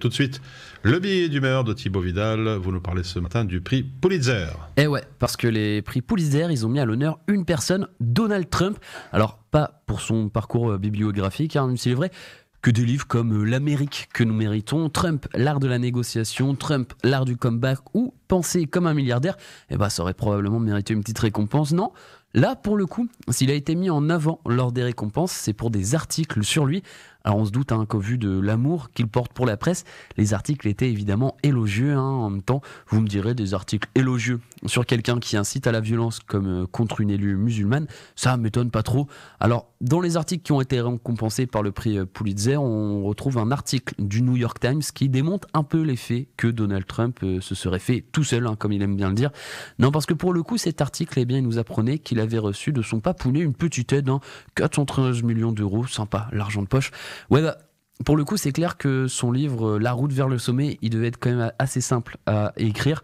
Tout de suite, le billet d'humeur de Thibaut Vidal. Vous nous parlez ce matin du prix Pulitzer. Eh ouais, parce que les prix Pulitzer, ils ont mis à l'honneur une personne, Donald Trump. Alors, pas pour son parcours bibliographique, même s'il est vrai que des livres comme L'Amérique que nous méritons, Trump, l'art de la négociation, Trump, l'art du comeback ou Penser comme un milliardaire, ça aurait probablement mérité une petite récompense, non ? Là, pour le coup, s'il a été mis en avant lors des récompenses, c'est pour des articles sur lui. Alors on se doute qu'au vu de l'amour qu'il porte pour la presse, les articles étaient évidemment élogieux. En même temps, vous me direz, des articles élogieux sur quelqu'un qui incite à la violence comme contre une élue musulmane, ça m'étonne pas trop. Alors, dans les articles qui ont été récompensés par le prix Pulitzer, on retrouve un article du New York Times qui démonte un peu les faits que Donald Trump se serait fait tout seul, comme il aime bien le dire. Non, parce que pour le coup, cet article, il nous apprenait qu'il avait reçu de son papounet une petite aide, 413 millions d'euros, sympa, l'argent de poche. Ouais, pour le coup, c'est clair que son livre La route vers le sommet, il devait être quand même assez simple à écrire.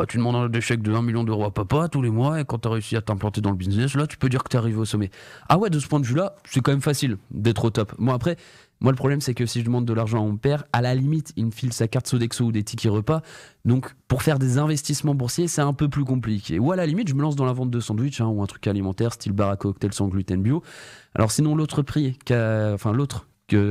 Tu demandes des chèques de 1 million d'euros à papa tous les mois, et quand tu as réussi à t'implanter dans le business, là, tu peux dire que tu es arrivé au sommet. Ah ouais, de ce point de vue-là, c'est quand même facile d'être au top. Bon, après, moi, le problème, c'est que si je demande de l'argent à mon père, à la limite, il me file sa carte Sodexo ou des tickets repas. Donc, pour faire des investissements boursiers, c'est un peu plus compliqué. Ou à la limite, je me lance dans la vente de sandwichs ou un truc alimentaire, style bar à cocktail sans gluten bio. Alors, sinon, l'autre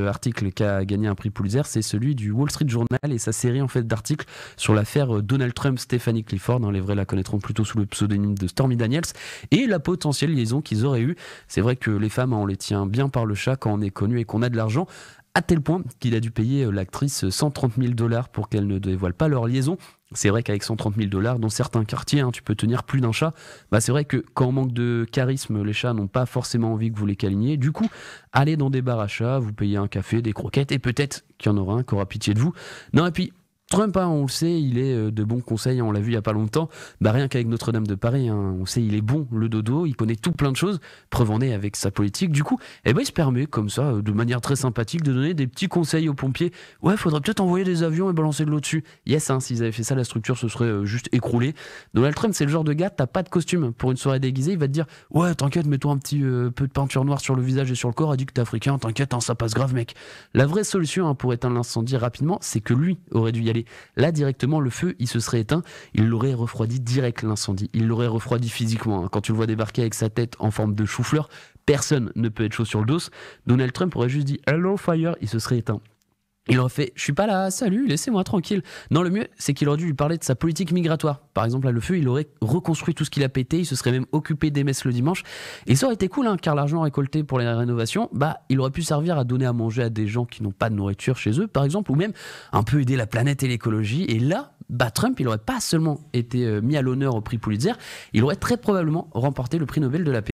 article qui a gagné un prix Pulitzer, c'est celui du Wall Street Journal et sa série d'articles sur l'affaire Donald Trump, Stephanie Clifford. Les vrais la connaîtront plutôt sous le pseudonyme de Stormy Daniels, et la potentielle liaison qu'ils auraient eue. C'est vrai que les femmes, on les tient bien par le chat quand on est connu et qu'on a de l'argent, à tel point qu'il a dû payer l'actrice 130 000 $ pour qu'elle ne dévoile pas leur liaison. C'est vrai qu'avec 130 000 $, dans certains quartiers, tu peux tenir plus d'un chat. C'est vrai que quand on manque de charisme, les chats n'ont pas forcément envie que vous les câliniez. Du coup, allez dans des bars à chats, vous payez un café, des croquettes, et peut-être qu'il y en aura un qui aura pitié de vous. Non, et puis Trump, on le sait, il est de bons conseils, on l'a vu il n'y a pas longtemps, rien qu'avec Notre-Dame de Paris, on sait il est bon, le dodo, il connaît tout plein de choses, preuve en est avec sa politique. Du coup, il se permet comme ça, de manière très sympathique, de donner des petits conseils aux pompiers. Ouais, faudrait peut-être envoyer des avions et balancer de l'eau dessus. Yes, s'ils avaient fait ça, la structure se serait juste écroulée. Donald Trump, c'est le genre de gars, t'as pas de costume pour une soirée déguisée, il va te dire ouais, t'inquiète, mets-toi un petit peu de peinture noire sur le visage et sur le corps, a dit que t'es africain, t'inquiète, ça passe grave, mec. La vraie solution pour éteindre l'incendie rapidement, c'est que lui aurait dû y aller. Là, directement, le feu, il se serait éteint, il l'aurait refroidi direct, l'incendie. Il l'aurait refroidi physiquement. Quand tu le vois débarquer avec sa tête en forme de chou-fleur, personne ne peut être chaud sur le dos. Donald Trump aurait juste dit « Hello, fire », il se serait éteint. Il aurait fait « Je suis pas là, salut, laissez-moi tranquille ». Non, le mieux, c'est qu'il aurait dû lui parler de sa politique migratoire. Par exemple, là, le feu, il aurait reconstruit tout ce qu'il a pété, il se serait même occupé des messes le dimanche. Et ça aurait été cool, car l'argent récolté pour les rénovations, il aurait pu servir à donner à manger à des gens qui n'ont pas de nourriture chez eux, par exemple, ou même un peu aider la planète et l'écologie. Et là, Trump, il aurait pas seulement été mis à l'honneur au prix Pulitzer, il aurait très probablement remporté le prix Nobel de la paix.